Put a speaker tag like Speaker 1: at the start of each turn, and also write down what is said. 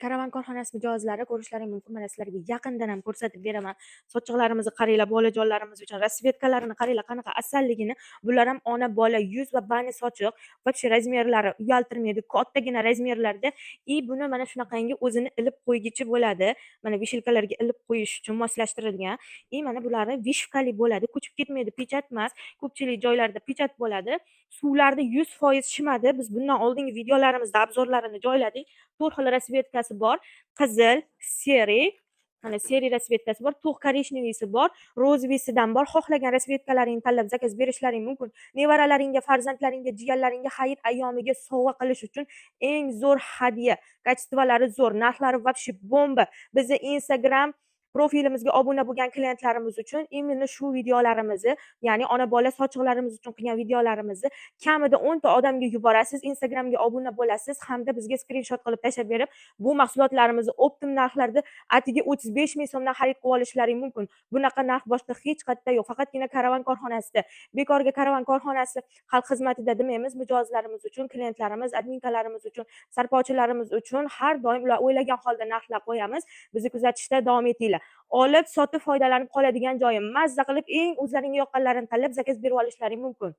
Speaker 1: Karavan korxonasi mijozlari ko'rishlaring mumkin. Mana sizlarga yaqindan ham ko'rsatib beraman. Sochiqlarimizni qaranglar, bolajonlarimiz uchun rasvetkalarini qaranglar qanaqa asalligini. Bular ham ona bola yuz va bani sochiq. Вообще razmerlari uyaltirmaydi. Kattagina razmerlarda. Buni mana shunaqangi o'zini ilib qo'ygichi bo'ladi. Mana vishilkalarga ilib qo'yish uchun moslashtirilgan. Mana bulari vishkali bo'ladi. Ko'chib ketmaydi, pechat emas. Ko'pchilik joylarda pechat bo'ladi. Suvlarda 100% shimadi. Biz bundan oldingi videolarimizda obzorlarini joyladik. 4 xil rasvetkasi bor. Qizil, seri, mana seri rasvetkasi bor, to'q koreshnevysi bor, rozovisidan bor. Xohlagan rasvetkalaringni tanlab zakaz berishlaring mumkin. Nevaralaringga, farzandlaringga, jiyanlaringga hayit ayyomiga sovg'a qilish uchun eng zo'r hadya. Kачестволari zo'r, narxlari вообще bomba. Bizni Instagram profilimizga obuna bo'lgan klientlarimiz uchun imенно shu videolarimizni, ya'ni ona bola sochiqlarimiz uchun qilgan videolarimizni kamida 10 ta odamga yuborasiz, Instagramga obuna bo'lasiz hamda bizga skrinshot qilib tashlab berib, bu mahsulotlarimizni optim narxlarda atiga 35 ming so'mdan xarid qilib olishlaring mumkin. Bunaqa narx boshqa hech qayerda yo'q, faqatgina karavan korxonasida. Bekorga karavan korxonasi xalq xizmatida demaymiz, mijozlarimiz uchun, klientlarimiz, adminkalarimiz uchun, sarpochilarimiz uchun har doim ular o'ylagan holda narxlar qo'yamiz. Bizni kuzatishda davom etinglar. Olib, sotib foydalanib qoladigan joyi mazza qilib eng o'zlaringga yoqqanlarini tanlab zakaz berib olishlaring mumkin.